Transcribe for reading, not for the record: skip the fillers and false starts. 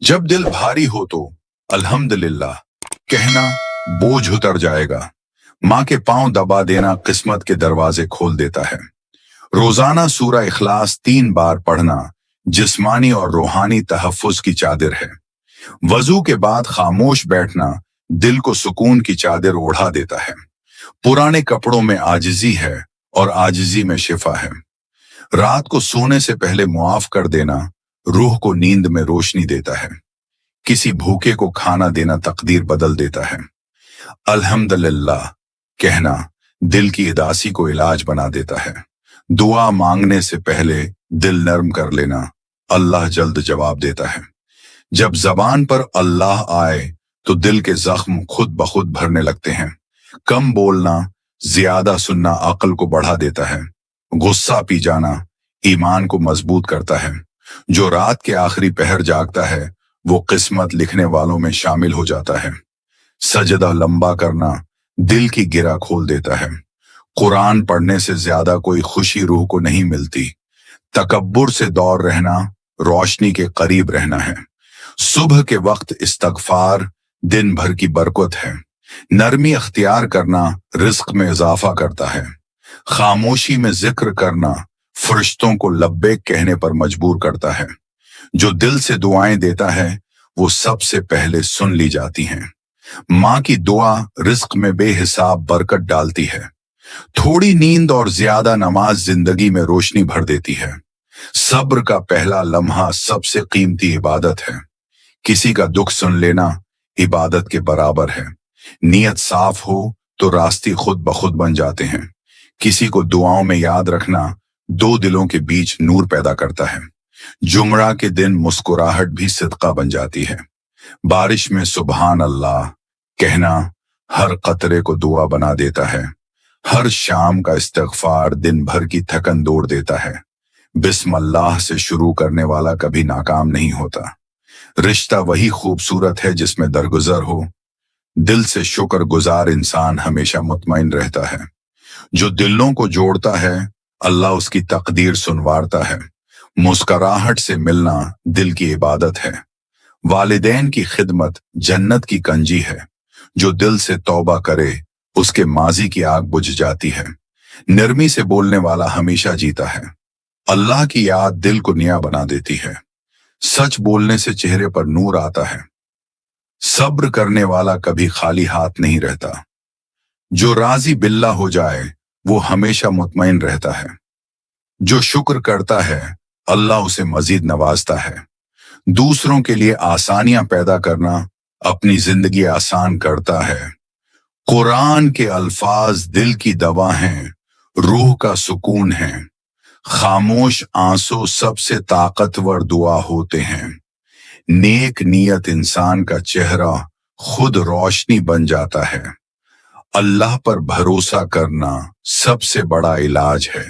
जब दिल भारी हो तो अल्हम्दुलिल्लाह कहना बोझ उतर जाएगा। माँ के पांव दबा देना किस्मत के दरवाजे खोल देता है। रोजाना सूरा इखलास 3 बार पढ़ना जिस्मानी और रूहानी तहफ्फुज की चादर है। वजू के बाद खामोश बैठना दिल को सुकून की चादर ओढ़ा देता है। पुराने कपड़ों में आजिजी है और आजिजी में शिफा है। रात को सोने से पहले मुआफ कर देना रूह को नींद में रोशनी देता है। किसी भूखे को खाना देना तकदीर बदल देता है। अल्हम्दुलिल्लाह कहना दिल की उदासी को इलाज बना देता है। दुआ मांगने से पहले दिल नर्म कर लेना अल्लाह जल्द जवाब देता है। जब जबान पर अल्लाह आए तो दिल के जख्म खुद ब खुद भरने लगते हैं। कम बोलना ज्यादा सुनना अक्ल को बढ़ा देता है। गुस्सा पी जाना ईमान को मजबूत करता है। जो रात के आखिरी पहर जागता है वो किस्मत लिखने वालों में शामिल हो जाता है। सजदा लंबा करना दिल की गिरा खोल देता है। कुरान पढ़ने से ज्यादा कोई खुशी रूह को नहीं मिलती। तकब्बुर से दौर रहना रोशनी के करीब रहना है। सुबह के वक्त इस्तगफार दिन भर की बरकत है। नरमी अख्तियार करना रिस्क में इजाफा करता है। खामोशी में जिक्र करना फरिश्तों को लब्बैक कहने पर मजबूर करता है। जो दिल से दुआएं देता है वो सबसे पहले सुन ली जाती हैं। माँ की दुआ रिस्क में बेहिसाब बरकत डालती है। थोड़ी नींद और ज्यादा नमाज जिंदगी में रोशनी भर देती है। सब्र का पहला लम्हा सबसे कीमती इबादत है। किसी का दुख सुन लेना इबादत के बराबर है। नियत साफ हो तो रास्ते खुद ब खुद बन जाते हैं। किसी को दुआओं में याद रखना दो दिलों के बीच नूर पैदा करता है। जुमरा के दिन मुस्कुराहट भी सिदका बन जाती है। बारिश में सुबहान अल्लाह कहना हर कतरे को दुआ बना देता है। हर शाम का इस्तगफार दिन भर की थकन दूर देता है। बिस्मिल्लाह से शुरू करने वाला कभी नाकाम नहीं होता। रिश्ता वही खूबसूरत है जिसमें दरगुजर हो। दिल से शुक्र गुजार इंसान हमेशा मुतमईन रहता है। जो दिलों को जोड़ता है अल्लाह उसकी तकदीर सुनवारता है। मुस्कुराहट से मिलना दिल की इबादत है। वालिदैन की खिदमत जन्नत की कंजी है। जो दिल से तौबा करे उसके माजी की आग बुझ जाती है। नरमी से बोलने वाला हमेशा जीता है। अल्लाह की याद दिल को निया बना देती है। सच बोलने से चेहरे पर नूर आता है। सब्र करने वाला कभी खाली हाथ नहीं रहता। जो राजी बिल्ला हो जाए वो हमेशा मुतमईन रहता है। जो शुक्र करता है अल्लाह उसे मजीद नवाजता है। दूसरों के लिए आसानियां पैदा करना अपनी जिंदगी आसान करता है। कुरान के अल्फाज दिल की दवा हैं, रूह का सुकून है। खामोश आंसू सबसे ताकतवर दुआ होते हैं। नेक नियत इंसान का चेहरा खुद रोशनी बन जाता है। अल्लाह पर भरोसा करना सबसे बड़ा इलाज है।